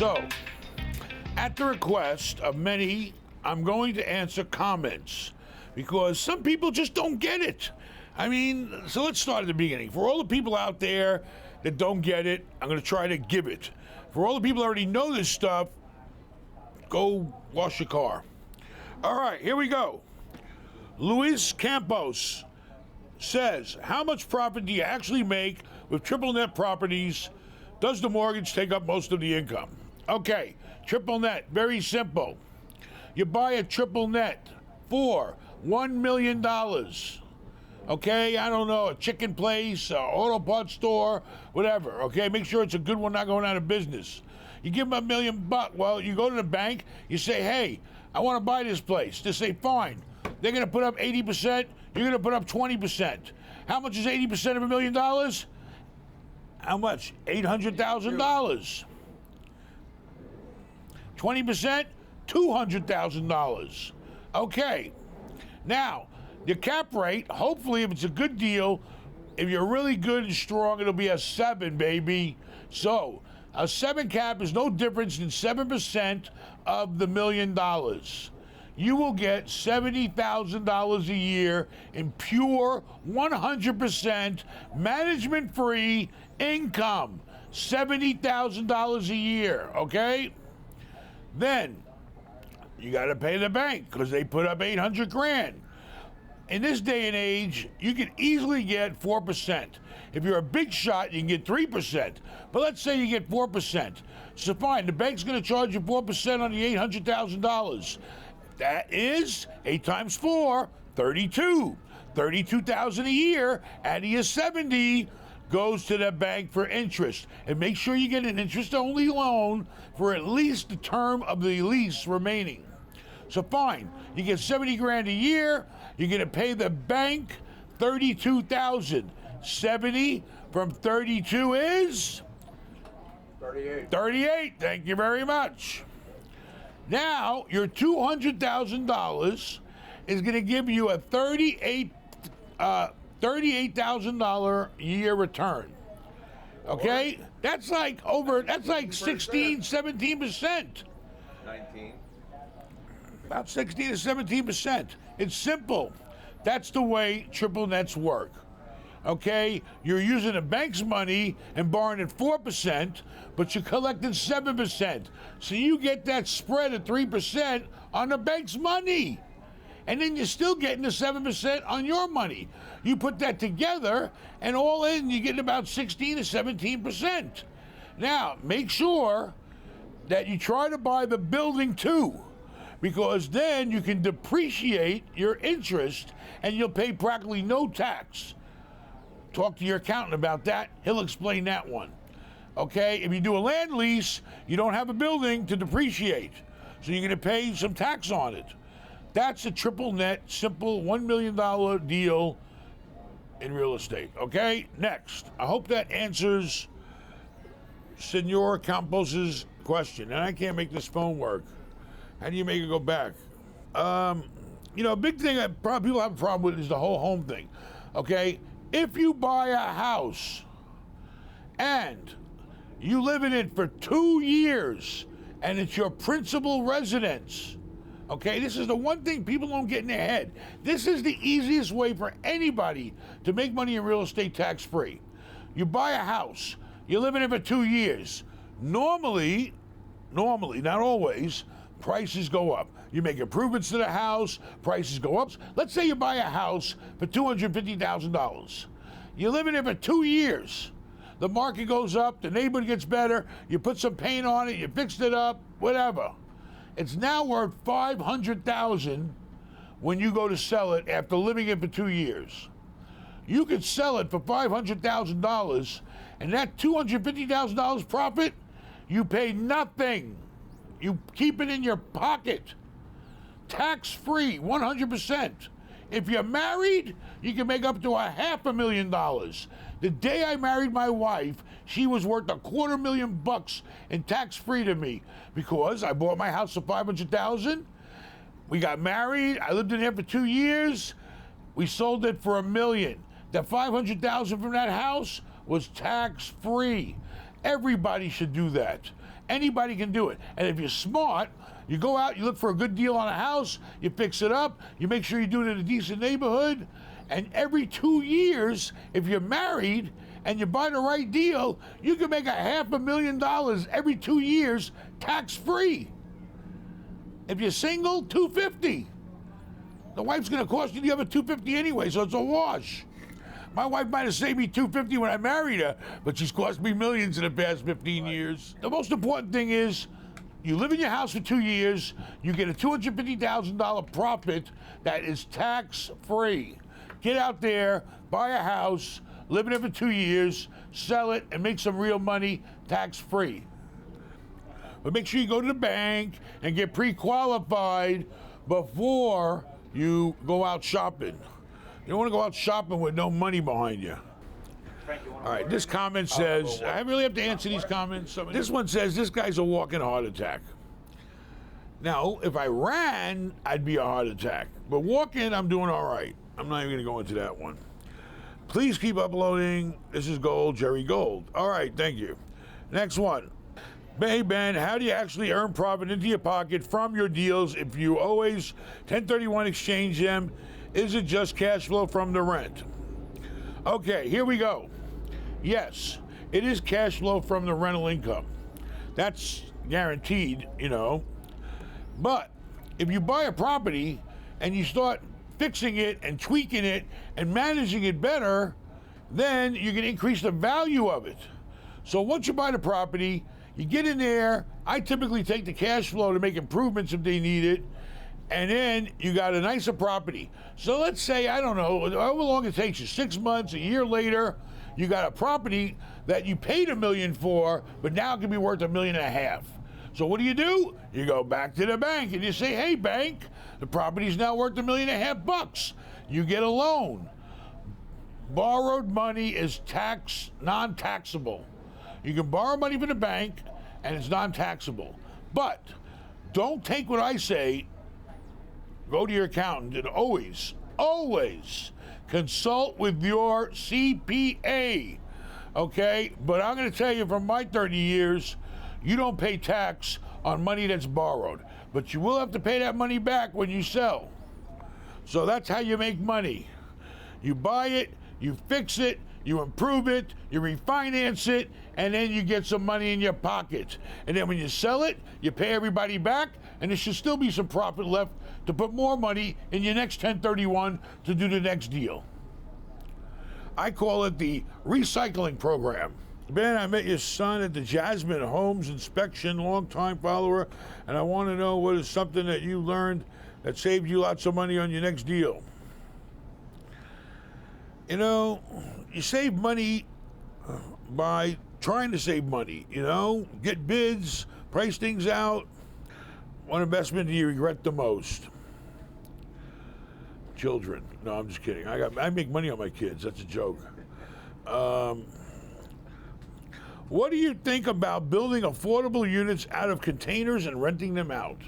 So, at the request of many, I'm going to answer comments because some people just don't get it. I mean, so let's start at the beginning. For all the people out there that don't get it, I'm going to try to give it. For all the people that already know this stuff, go wash your car. All right, here we go. Luis Campos says, how much profit do you actually make with triple net properties? Does the mortgage take up most of the income? Okay, triple net, very simple. You buy a triple net for $1 million. Okay, I don't know, a chicken place, an auto parts store, whatever. Okay, make sure it's a good one, not going out of business. You give them $1 million. Well, you go to the bank, you say, hey, I want to buy this place. They say, fine. They're going to put up 80%, you're going to put up 20%. How much is 80% of $1 million? How much? $800,000. 20%? $200,000. Okay. Now, your cap rate, hopefully if it's a good deal, if you're really good and strong, it'll be a 7, baby. So, a 7 cap is no difference than 7% of the $1 million. You will get $70,000 a year in pure 100% management-free income. $70,000 a year, okay? Then you got to pay the bank because they put up $800,000. In this day and age, you can easily get 4%. If you're a big shot, you can get 3%. But let's say you get 4%. So fine, the bank's going to charge you 4% on the $800,000. That is 8 times 4, 32. $32,000 a year out of your 70 goes to the bank for interest. And make sure you get an interest-only loan for at least the term of the lease remaining. So fine, you get $70,000 a year, you're going to pay the bank $32,000. 70 from 32 is? 38. 38, thank you very much. Now, your $200,000 is going to give you a $38,000 a year return. Okay? That's like 16, 17%. 19. About 16 to 17%. It's simple. That's the way triple nets work. Okay? You're using the bank's money and borrowing at 4%, but you're collecting 7%. So you get that spread of 3% on the bank's money. And then you're still getting the 7% on your money. You put that together, and all in, you're getting about 16 to 17%. Now, make sure that you try to buy the building too, because then you can depreciate your interest and you'll pay practically no tax. Talk to your accountant about that. He'll explain that one. Okay? If you do a land lease, you don't have a building to depreciate. So you're going to pay some tax on it. That's a triple net, simple $1 million deal in real estate. Okay? Next. I hope that answers Senor Campos's question. And I can't make this phone work. How do you make it go back? A big thing that people have a problem with is the whole home thing. Okay? If you buy a house and you live in it for 2 years and it's your principal residence, okay, this is the one thing people don't get in their head. This is the easiest way for anybody to make money in real estate tax-free. You buy a house, you live in it for 2 years. Normally, not always, prices go up. You make improvements to the house, prices go up. Let's say you buy a house for $250,000. You live in it for 2 years. The market goes up, the neighborhood gets better, you put some paint on it, you fixed it up, whatever. It's now worth $500,000 when you go to sell it after living it for 2 years. You could sell it for $500,000, and that $250,000 profit, you pay nothing. You keep it in your pocket. Tax-free, 100%. If you're married, you can make up to $500,000. The day I married my wife, she was worth $250,000 in tax-free to me because I bought my house for $500,000. We got married. I lived in there for 2 years. We sold it for $1 million. The $500,000 from that house was tax-free. Everybody should do that. Anybody can do it. And if you're smart, you go out, you look for a good deal on a house, you fix it up, you make sure you do it in a decent neighborhood, and every 2 years, if you're married and you buy the right deal, you can make $500,000 every 2 years tax-free. If you're single, $250. The wife's gonna cost you the other $250 anyway, so it's a wash. My wife might have saved me $250 when I married her, but she's cost me millions in the past 15 years. The most important thing is, you live in your house for 2 years, you get a $250,000 profit that is tax-free. Get out there, buy a house, live in it for 2 years, sell it, and make some real money tax-free. But make sure you go to the bank and get pre-qualified before you go out shopping. You don't want to go out shopping with no money behind you. All right, this comment says, I really have to answer these comments. This one says, this guy's a walking heart attack. Now, if I ran, I'd be a heart attack. But walking, I'm doing all right. I'm not even going to go into that one. Please keep uploading. This is Gold, Jerry Gold. All right, thank you. Next one. Hey, Ben, how do you actually earn profit into your pocket from your deals if you always 1031 exchange them? Is it just cash flow from the rent? Okay, here we go. Yes, it is cash flow from the rental income. That's guaranteed, you know. But if you buy a property and you start fixing it and tweaking it and managing it better, then you can increase the value of it. So once you buy the property, you get in there. I typically take the cash flow to make improvements if they need it, and then you got a nicer property. So let's say, I don't know, however long it takes you, 6 months, a year later, you got a property that you paid $1 million for, but now it can be worth $1.5 million. So what do? You go back to the bank and you say, hey, bank, the property's now worth $1.5 million. You get a loan. Borrowed money is non-taxable. You can borrow money from the bank and it's non-taxable. But don't take what I say, go to your accountant, and always consult with your CPA, okay? But I'm gonna tell you, from my 30 years, you don't pay tax on money that's borrowed, but you will have to pay that money back when you sell. So that's how you make money. You buy it, you fix it, you improve it, you refinance it, and then you get some money in your pocket. And then when you sell it, you pay everybody back, and there should still be some profit left to put more money in your next 1031 to do the next deal. I call it the recycling program. Ben, I met your son at the Jasmine Homes inspection, long-time follower, and I want to know what is something that you learned that saved you lots of money on your next deal. You know, you save money by trying to save money, you know, get bids, price things out. What investment do you regret the most? Children. No, I'm just kidding. I make money on my kids. That's a joke. What do you think about building affordable units out of containers and renting them out?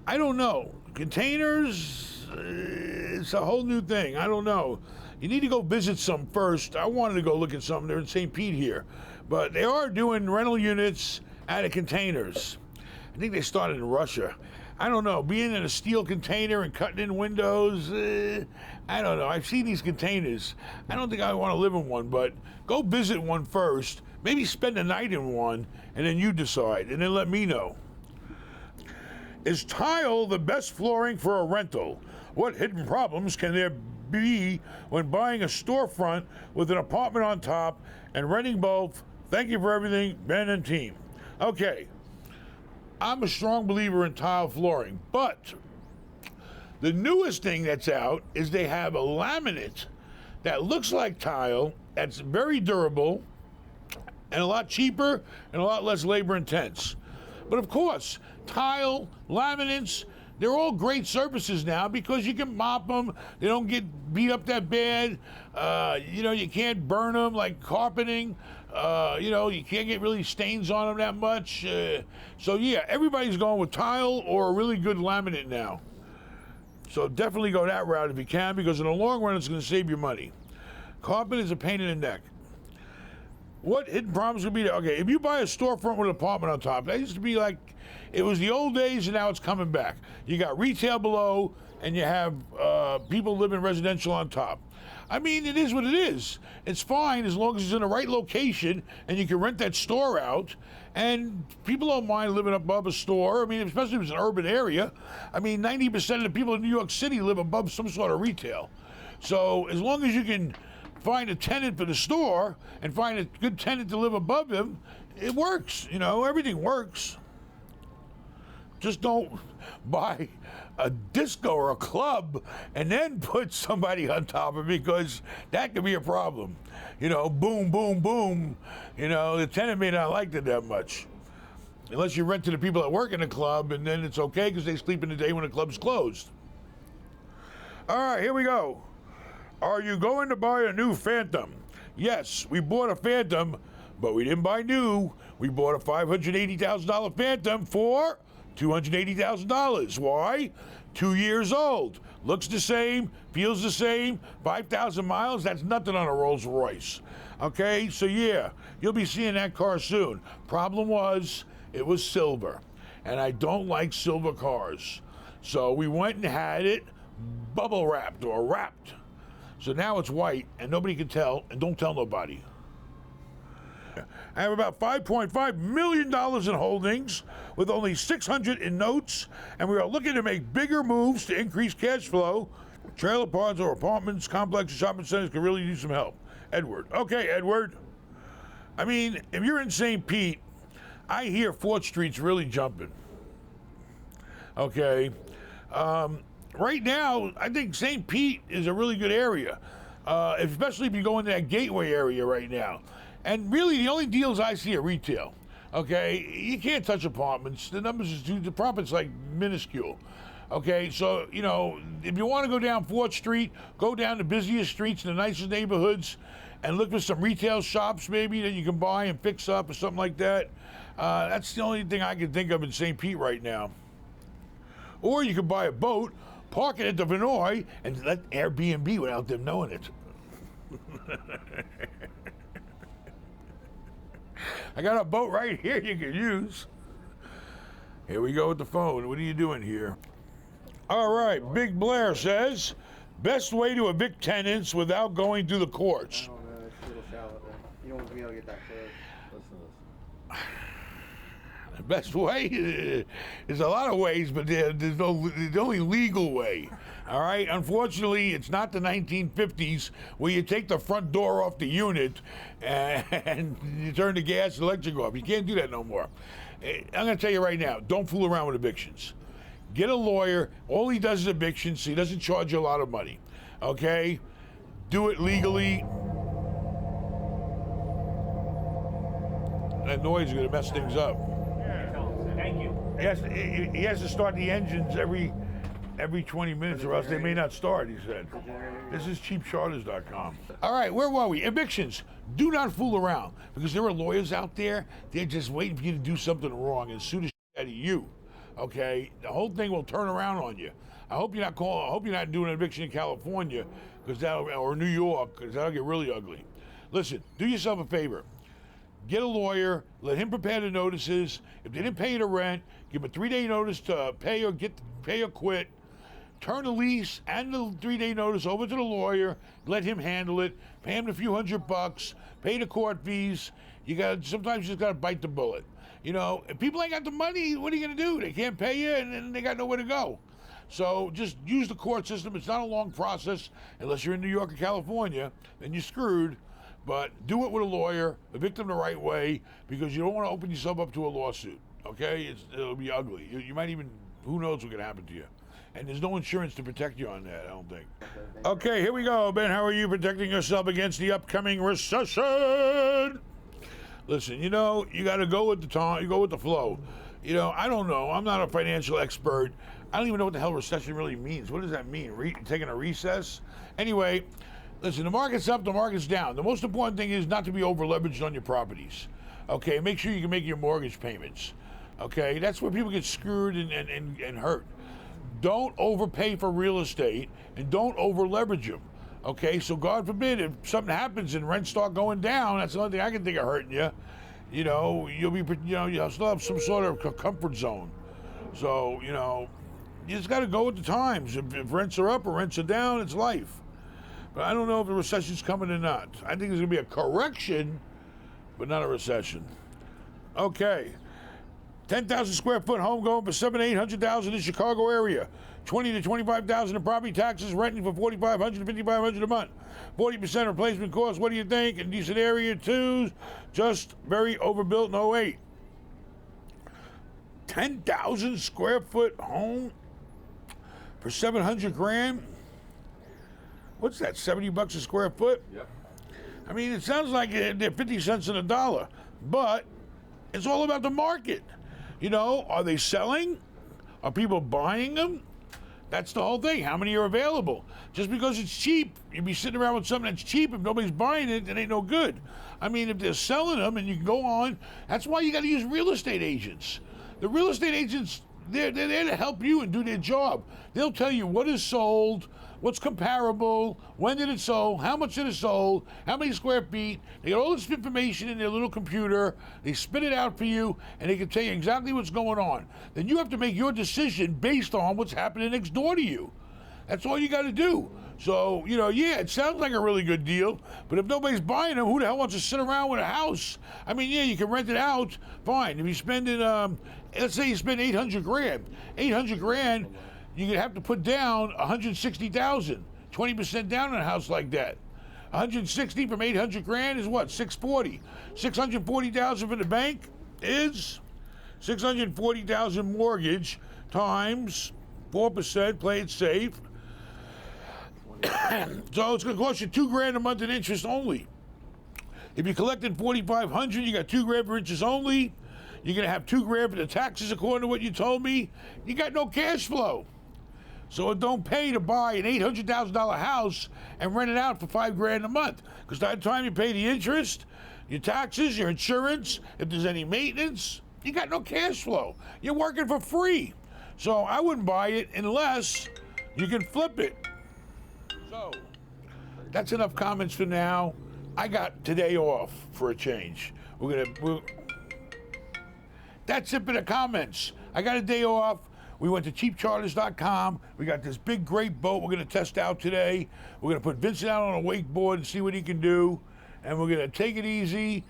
I don't know. Containers, it's a whole new thing. I don't know. You need to go visit some first. I wanted to go look at some. They're in St. Pete here. But they are doing rental units out of containers. I think they started in Russia. I don't know. Being in a steel container and cutting in windows, I don't know. I've seen these containers. I don't think I want to live in one, but go visit one first. Maybe spend a night in one, and then you decide, and then let me know. Is tile the best flooring for a rental? What hidden problems can there be when buying a storefront with an apartment on top and renting both? Thank you for everything, Ben and team. Okay, I'm a strong believer in tile flooring, but the newest thing that's out is they have a laminate that looks like tile, that's very durable and a lot cheaper and a lot less labor intense. But of course, tile, laminates, they're all great surfaces now because you can mop them. They don't get beat up that bad. You know, you can't burn them like carpeting. You know, you can't get really stains on them that much. So yeah, everybody's going with tile or a really good laminate now. So definitely go that route if you can, because in the long run, it's going to save you money. Carpet is a pain in the neck. What hidden problems would be there? Okay, if you buy a storefront with an apartment on top, that used to be like, it was the old days and now it's coming back. You got retail below and you have people living residential on top. I mean, it is what it is. It's fine as long as it's in the right location and you can rent that store out. And people don't mind living above a store. I mean, especially if it's an urban area. I mean, 90% of the people in New York City live above some sort of retail. So as long as you can find a tenant for the store and find a good tenant to live above him, it works. You know, everything works. Just don't buy a disco or a club and then put somebody on top of it, because that could be a problem. You know, boom, boom, boom. You know, the tenant may not like it that much. Unless you rent to the people that work in the club, and then it's okay because they sleep in the day when the club's closed. All right, here we go. Are you going to buy a new Phantom? Yes, we bought a Phantom, but we didn't buy new. We bought a $580,000 Phantom for $280,000. Why? 2 years old. Looks the same, feels the same, 5,000 miles. That's nothing on a Rolls Royce. Okay, so yeah, you'll be seeing that car soon. Problem was, it was silver, and I don't like silver cars. So we went and had it bubble wrapped or wrapped. So now it's white, and nobody can tell, and don't tell nobody. I have about $5.5 million in holdings with only $600 in notes, and we are looking to make bigger moves to increase cash flow. Trailer parks or apartments, complexes, shopping centers could really use some help. Edward. Okay, Edward. I mean, if you're in St. Pete, I hear 4th Street's really jumping. Okay. Right now, I think St. Pete is a really good area, especially if you go into that gateway area right now. And really, the only deals I see are retail. Okay, you can't touch apartments. The numbers is the profit's like minuscule. Okay, so you know, if you want to go down 4th Street, go down the busiest streets in the nicest neighborhoods, and look for some retail shops maybe that you can buy and fix up or something like that. That's the only thing I can think of in St. Pete right now. Or you could buy a boat, park it at the Vinoy, and let Airbnb without them knowing it. I got a boat right here you can use. Here we go with the phone. What are you doing here? All right, Big Blair says, best way to evict tenants without going through the courts. I don't know, it's a little shallow there. You don't want to be able to get that close. Listen to this. The best way, there's a lot of ways, but there's the only legal way. All right, unfortunately, it's not the 1950s where you take the front door off the unit and you turn the gas and electric off. You can't do that no more. I'm going to tell you right now, don't fool around with evictions. Get a lawyer. All he does is evictions, so he doesn't charge you a lot of money. Okay? Do it legally. That noise is going to mess things up. Thank you. He has to start the engines every 20 minutes, or else they may not start, he said. This is cheapcharters.com. All right, where were we? Evictions. Do not fool around, because there are lawyers out there, they're just waiting for you to do something wrong and sue the shit out of you. Okay? The whole thing will turn around on you. I hope you're not doing an eviction in California, or New York, because that'll get really ugly. Listen, do yourself a favor. Get a lawyer, let him prepare the notices. If they didn't pay you the rent, give them a 3-day notice to pay or quit. Turn the lease and the 3-day notice over to the lawyer, let him handle it, pay him a few $100, pay the court fees. Sometimes you just gotta bite the bullet. You know, if people ain't got the money, what are you gonna do? They can't pay you and then they got nowhere to go. So just use the court system. It's not a long process unless you're in New York or California, then you're screwed. But do it with a lawyer, evict them the right way, because you don't want to open yourself up to a lawsuit, okay? It'll be ugly. You might even, who knows what can happen to you. And there's no insurance to protect you on that, I don't think. Okay, here we go. Ben, how are you protecting yourself against the upcoming recession? Listen, you know, you got to go with the time, you go with the flow. You know, I don't know. I'm not a financial expert. I don't even know what the hell recession really means. What does that mean? Taking a recess? Anyway, listen, the market's up, the market's down. The most important thing is not to be over-leveraged on your properties. Okay, make sure you can make your mortgage payments. Okay, that's where people get screwed and hurt. Don't overpay for real estate and don't over-leverage them. Okay, so God forbid if something happens and rents start going down, that's the only thing I can think of hurting you. You know, you'll still have some sort of comfort zone. So, you know, you just got to go with the times. If rents are up or rents are down, it's life. But I don't know if the recession's coming or not. I think there's going to be a correction, but not a recession. Okay. 10,000 square foot home going for $700,000-800,000 in the Chicago area. 20 to 25,000 in property taxes, renting for $4,500 to $5,500 a month. 40% replacement cost. What do you think? In decent area too. Just very overbuilt in '08. 10,000 square foot home for $700,000. What's that? $70 a square foot? Yep. I mean, it sounds like they're 50 cents on the dollar, but it's all about the market. You know, are they selling? Are people buying them? That's the whole thing. How many are available? Just because it's cheap, you'd be sitting around with something that's cheap. If nobody's buying it, it ain't no good. I mean, if they're selling them and you can go on, that's why you got to use real estate agents. The real estate agents, they're there to help you and do their job. They'll tell you what is sold, what's comparable, when did it sold, how much did it sold, how many square feet. They get all this information in their little computer. They spit it out for you, and they can tell you exactly what's going on. Then you have to make your decision based on what's happening next door to you. That's all you got to do. So, you know, yeah, it sounds like a really good deal, but if nobody's buying them, who the hell wants to sit around with a house? I mean, yeah, you can rent it out, fine. If you spend it, let's say you spend $800,000. $800,000, you're gonna have to put down $160,000. 20% down on a house like that. 160 from $800,000 is what? $640. $640,000 from the bank is $640,000 mortgage times 4%. Play it safe. So it's going to cost you $2,000 a month in interest only. If you're collecting $4,500, you got $2,000 for interest only. You're going to have $2,000 for the taxes, according to what you told me. You got no cash flow. So it don't pay to buy an $800,000 house and rent it out for $5,000 a month. Because by the time you pay the interest, your taxes, your insurance, if there's any maintenance, you got no cash flow. You're working for free. So I wouldn't buy it unless you can flip it. So that's enough comments for now. I got today off for a change. That's it for the comments. I got a day off. We went to cheapcharters.com. We got this big, great boat we're going to test out today. We're going to put Vincent out on a wakeboard and see what he can do. And we're going to take it easy.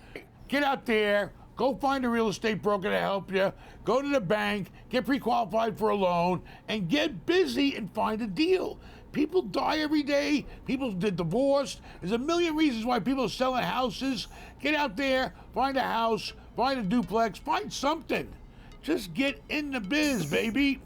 Get out there. Go find a real estate broker to help you. Go to the bank. Get pre-qualified for a loan. And get busy and find a deal. People die every day. People get divorced. There's a million reasons why people are selling houses. Get out there. Find a house. Find a duplex. Find something. Just get in the biz, baby.